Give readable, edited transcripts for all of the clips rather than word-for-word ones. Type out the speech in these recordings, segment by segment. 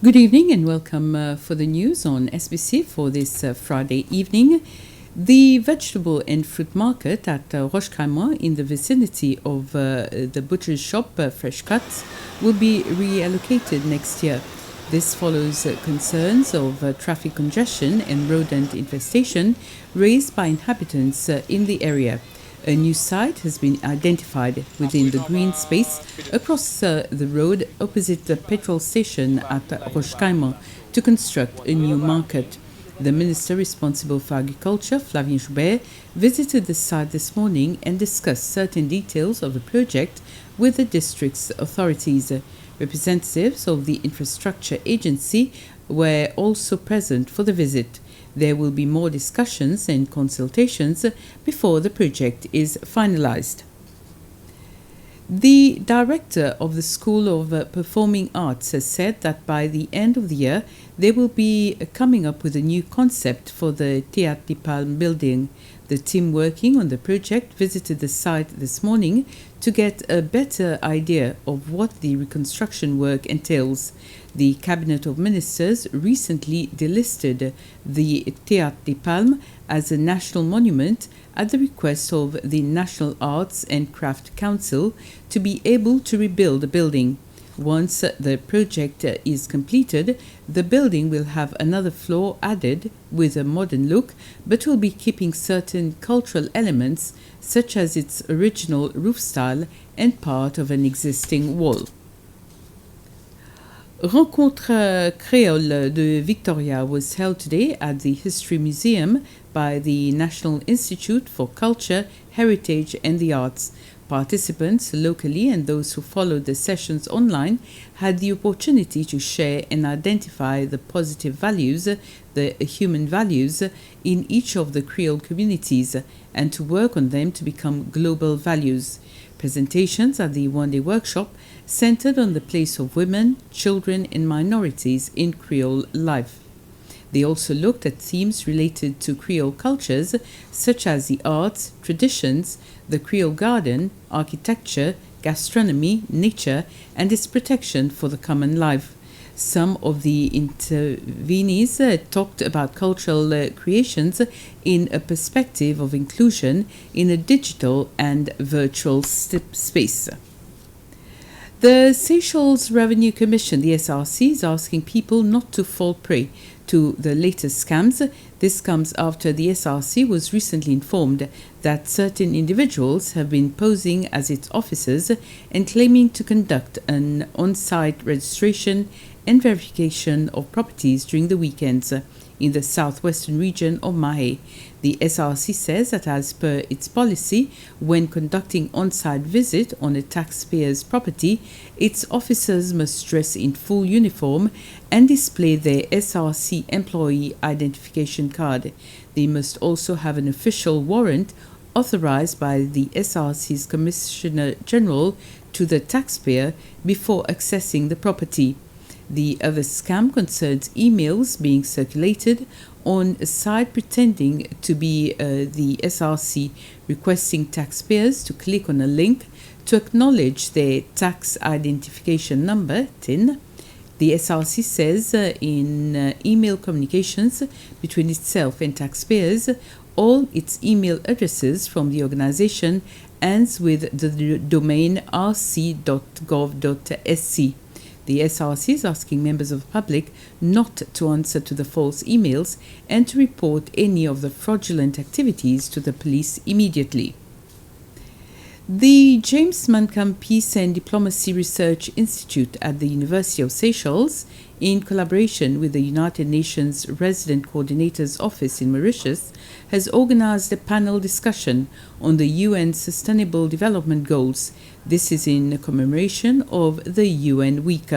Good evening and welcome for the news on SBC for this Friday evening. The vegetable and fruit market at Roche-Craimont in the vicinity of the butcher's shop Fresh Cuts will be reallocated next year. This follows concerns of traffic congestion and rodent infestation raised by inhabitants in the area. A new site has been identified within the green space across the road opposite the petrol station at Roche-Craimont to construct a new market. The minister responsible for agriculture, Flavien Joubert, visited the site this morning and discussed certain details of the project with the district's authorities. Representatives of the infrastructure agency were also present for the visit. There will be more discussions and consultations before the project is finalized. The director of the School of Performing Arts has said that by the end of the year, they will be coming up with a new concept for the Théâtre des Palmes building. The team working on the project visited the site this morning to get a better idea of what the reconstruction work entails. The Cabinet of Ministers recently delisted the Théâtre des Palmes as a national monument at the request of the National Arts and Craft Council to be able to rebuild the building. Once the project is completed, the building will have another floor added with a modern look, but will be keeping certain cultural elements such as its original roof style and part of an existing wall. Rencontre Créole de Victoria was held today at the History Museum by the National Institute for Culture, Heritage and the Arts. Participants locally and those who followed the sessions online had the opportunity to share and identify the positive values, the human values, in each of the Creole communities and to work on them to become global values. Presentations at the one-day workshop centered on the place of women, children and minorities in Creole life. They also looked at themes related to Creole cultures such as the arts, traditions, the Creole garden, architecture, gastronomy, nature, and its protection for the common life. Some of the intervenees talked about cultural creations in a perspective of inclusion in a digital and virtual space. The Seychelles Revenue Commission, the SRC, is asking people not to fall prey to the latest scams. This comes after the SRC was recently informed that certain individuals have been posing as its officers and claiming to conduct an on-site registration and verification of properties during the weekends in the southwestern region of Mahé. The SRC says that as per its policy, when conducting on-site visit on a taxpayer's property, its officers must dress in full uniform and display their SRC employee identification card. They must also have an official warrant authorized by the SRC's Commissioner General to the taxpayer before accessing the property. The other scam concerns emails being circulated on a site pretending to be the SRC, requesting taxpayers to click on a link to acknowledge their tax identification number, TIN. The SRC says in email communications between itself and taxpayers, all its email addresses from the organization ends with the domain rc.gov.sc. The SRC is asking members of the public not to answer to the false emails and to report any of the fraudulent activities to the police immediately. The James Mancam Peace and Diplomacy Research Institute at the University of Seychelles, in collaboration with the United Nations Resident Coordinator's Office in Mauritius, has organized a panel discussion on the UN Sustainable Development Goals. This is in commemoration of the UN Week.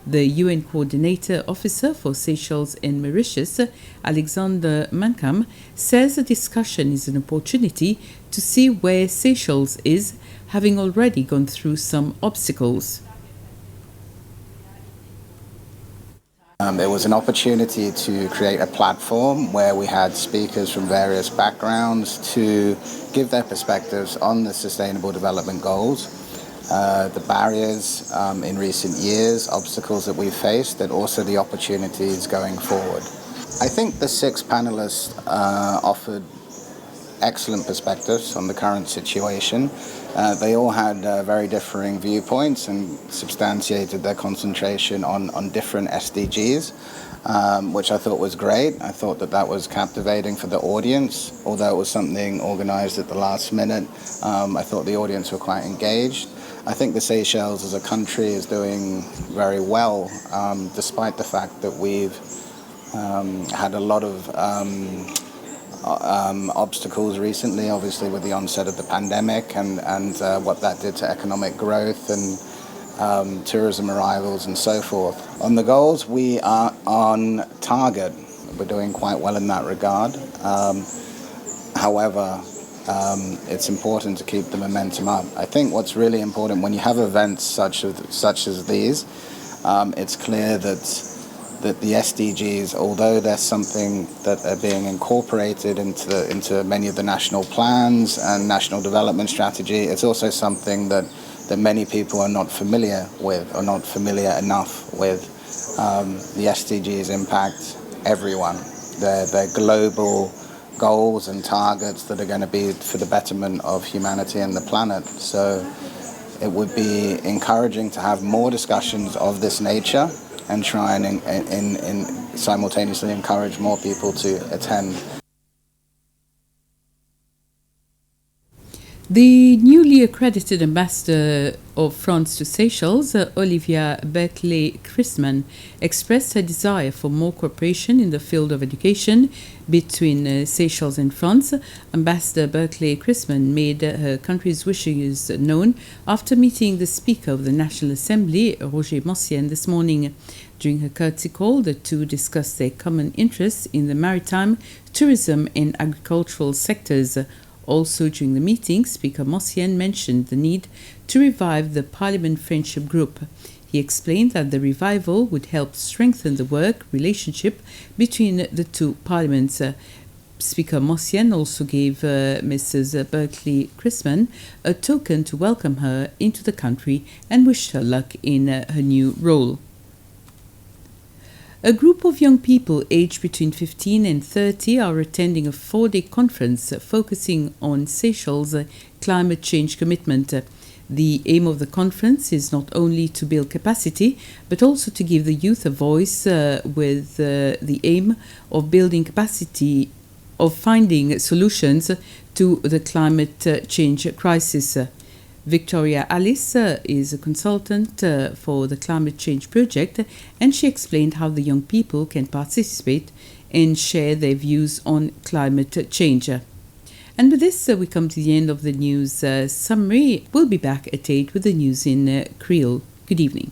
The UN Coordinator Officer for Seychelles and Mauritius, Alexander Mancam, says the discussion is an opportunity to see where Seychelles is, having already gone through some obstacles. It was an opportunity to create a platform where we had speakers from various backgrounds to give their perspectives on the Sustainable Development Goals. the barriers in recent years, obstacles that we've faced, and also the opportunities going forward. I think the 6 panelists offered excellent perspectives on the current situation. They all had very differing viewpoints and substantiated their concentration on different SDGs, which I thought was great. I thought that was captivating for the audience. Although it was something organized at the last minute, I thought the audience were quite engaged. I think the Seychelles as a country is doing very well, despite the fact that we've had a lot of obstacles recently, obviously with the onset of the pandemic and what that did to economic growth and tourism arrivals and so forth. On the goals, we are on target. We're doing quite well in that regard. However, it's important to keep the momentum up. I think what's really important when you have events such as these, it's clear that the SDGs, although they're something that are being incorporated into many of the national plans and national development strategy, it's also something that many people are not familiar with or not familiar enough with. The SDGs impact everyone. They're global goals and targets that are going to be for the betterment of humanity and the planet. So it would be encouraging to have more discussions of this nature and try and simultaneously encourage more people to attend. The newly accredited ambassador of France to Seychelles, Olivia Berkeley-Christman, expressed her desire for more cooperation in the field of education between Seychelles and France. Ambassador Berkeley-Christman made her country's wishes known after meeting the Speaker of the National Assembly, Roger Moncienne, this morning. During her courtesy call, the two discussed their common interests in the maritime, tourism and agricultural sectors. Also during the meeting, Speaker Moncienne mentioned the need to revive the Parliament Friendship Group. He explained that the revival would help strengthen the work relationship between the two parliaments. Speaker Moncienne also gave Mrs. Berkeley-Christman a token to welcome her into the country and wished her luck in her new role. A group of young people aged between 15 and 30 are attending a 4-day conference focusing on Seychelles' climate change commitment. The aim of the conference is not only to build capacity, but also to give the youth a voice with the aim of building capacity of finding solutions to the climate change crisis. Victoria Alice is a consultant for the Climate Change Project, and she explained how the young people can participate and share their views on climate change. And with this, we come to the end of the news summary. We'll be back at 8 with the news in Creole. Good evening.